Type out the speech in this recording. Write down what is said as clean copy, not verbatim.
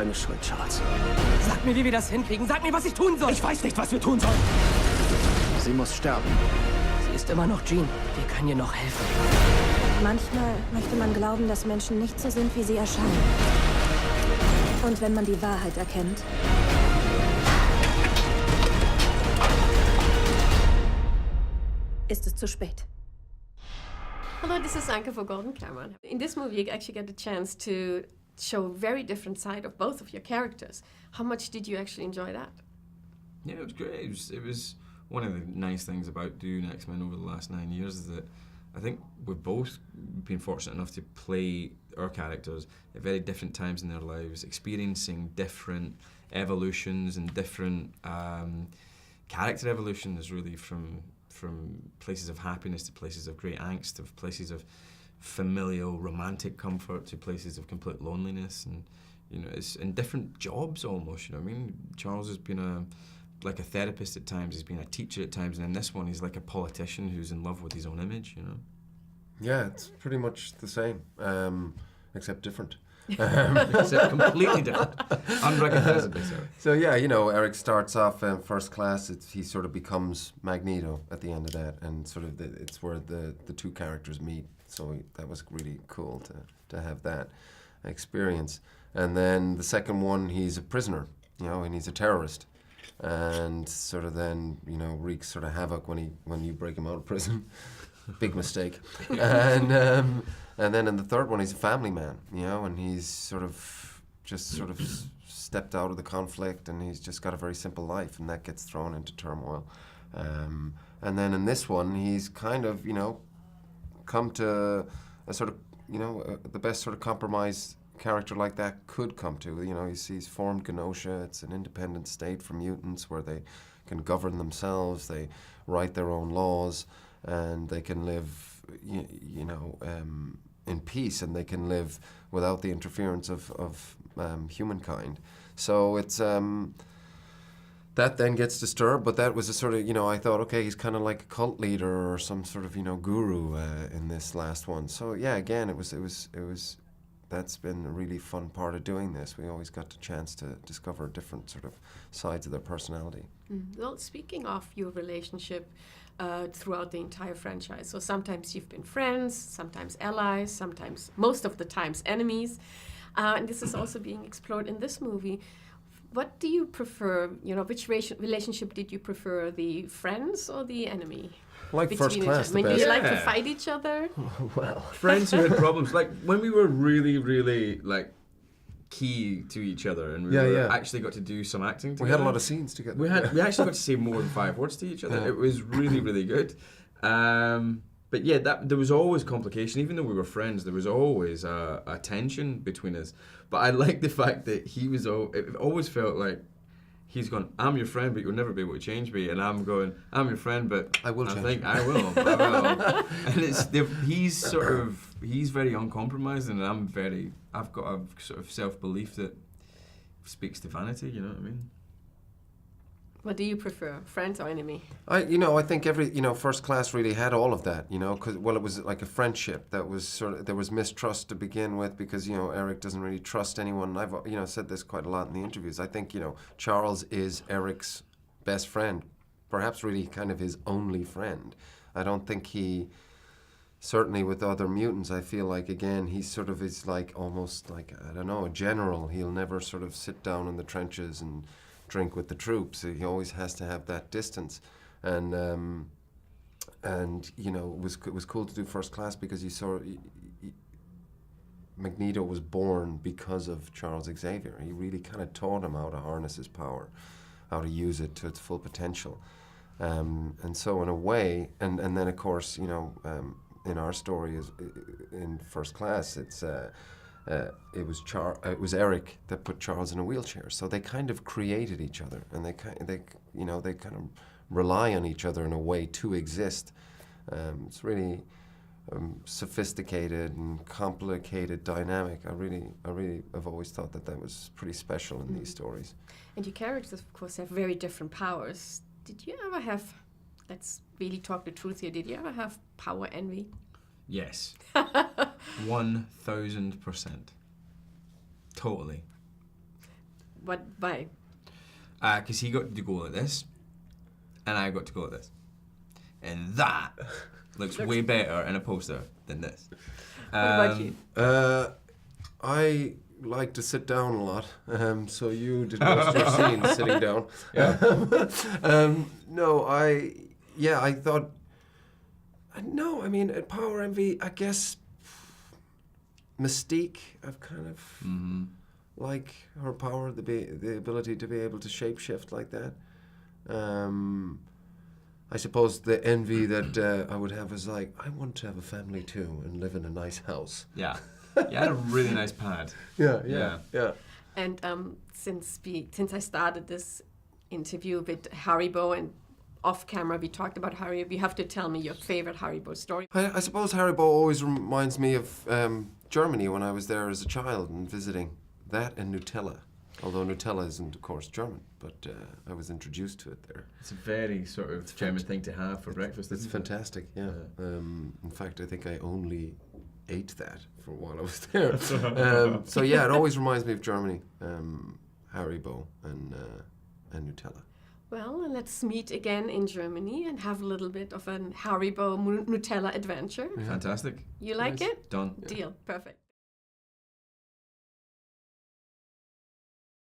deine Schuld, Charles. Sag mir, wie wir das hinkriegen. Sag mir, was ich tun soll. Ich weiß nicht, was wir tun sollen. Sie muss sterben. Sie ist immer noch Jean. Wir können ihr noch helfen. Manchmal möchte man glauben, dass Menschen nicht so sind, wie sie erscheinen. Und wenn man die Wahrheit erkennt, ist es zu spät. Hello, this is Anke for Golden Camera. In this movie, you actually get the chance to show a very different side of both of your characters. How much did you actually enjoy that? Yeah, it was great. It was one of the nice things about doing X-Men over the last 9 years is that I think we've both been fortunate enough to play our characters at very different times in their lives, experiencing different evolutions and different character evolutions, really, from places of happiness to places of great angst, to places of familial, romantic comfort to places of complete loneliness, and it's in different jobs almost. You know what I mean? Charles has been like a therapist at times, he's been a teacher at times, and in this one he's like a politician who's in love with his own image, you know? Yeah, it's pretty much the same, except different. Except completely different, unrecognizably so. So yeah, Eric starts off first class. He sort of becomes Magneto at the end of that, and sort of it's where the two characters meet. So that was really cool to have that experience. And then the second one, he's a prisoner, and he's a terrorist. And sort of then, wreaks sort of havoc when you break him out of prison. Big mistake. And then in the third one, he's a family man, and he's sort of stepped out of the conflict, and he's just got a very simple life, and that gets thrown into turmoil. And then in this one, he's kind of, come to a sort of, the best sort of compromise character like that could come to. He's formed Genosha. It's an independent state for mutants where they can govern themselves, they write their own laws, and they can live, in peace, and they can live without the interference of humankind. So it's that then gets disturbed, but that was a sort of, I thought, okay, he's kind of like a cult leader or some sort of, guru in this last one. So yeah, again, it was. That's been a really fun part of doing this. We always got the chance to discover different sort of sides of their personality. Well, speaking of your relationship throughout the entire franchise, so sometimes you've been friends, sometimes allies, sometimes, most of the times, enemies, and this is also being explored in this movie. What do you prefer? Which relationship did you prefer, the friends or the enemy? Like first class, the best. Do you like to fight each other? Well, friends who had problems. Like when we were really, really like key to each other, and we actually got to do some acting together. We had a lot of scenes together. We actually got to say more than 5 words to each other. Yeah. It was really, really good. But yeah, there was always complication. Even though we were friends, there was always a tension between us. But I like the fact that it always felt like he's going, I'm your friend, but you'll never be able to change me. And I'm going, I'm your friend, but I think I will. And he's very uncompromising, and I've got a sort of self-belief that speaks to vanity, you know what I mean? What do you prefer, friends or enemy? I think every, First Class really had all of that, because, well, it was like a friendship that was there was mistrust to begin with because, Eric doesn't really trust anyone. I've, said this quite a lot in the interviews. I think, Charles is Eric's best friend, perhaps really kind of his only friend. I don't think certainly with other mutants, I feel like, again, he sort of is like almost like, I don't know, a general. He'll never sort of sit down in the trenches and drink with the troops. He always has to have that distance, and it was cool to do First Class because you saw Magneto was born because of Charles Xavier. He really kind of taught him how to harness his power, how to use it to its full potential, and so in a way, and then of course, in our story in First Class, it was Eric that put Charles in a wheelchair. So they kind of created each other, and they kind of rely on each other in a way to exist. It's really sophisticated and complicated dynamic. I really have always thought that was pretty special in these stories. And your characters, of course, have very different powers. Did you ever have? Let's really talk the truth here. Did you ever have power envy? Yes. 1000%. Totally. Why? Because he got to go like this, and I got to go like this. And that looks way better in a poster than this. What about you? I like to sit down a lot, so you did most of your scenes sitting down. No, I thought, no, I mean, at Power Envy, I guess, Mystique, I've kind of like her power, the ability to be able to shapeshift like that. I suppose the envy that I would have is like, I want to have a family too and live in a nice house. Yeah. You had a really nice pad. Yeah. And since I started this interview with Haribo and off camera we talked about Haribo, you have to tell me your favorite Haribo story. I suppose Haribo always reminds me of Germany when I was there as a child and visiting. That and Nutella. Although Nutella isn't, of course, German, but I was introduced to it there. It's a very sort of German thing to have for breakfast. It's fantastic, yeah. In fact, I think I only ate that for while I was there. So yeah, it always reminds me of Germany, Haribo and Nutella. Well, let's meet again in Germany and have a little bit of an Haribo Nutella adventure. Fantastic. You like it? Done. Deal. Perfect.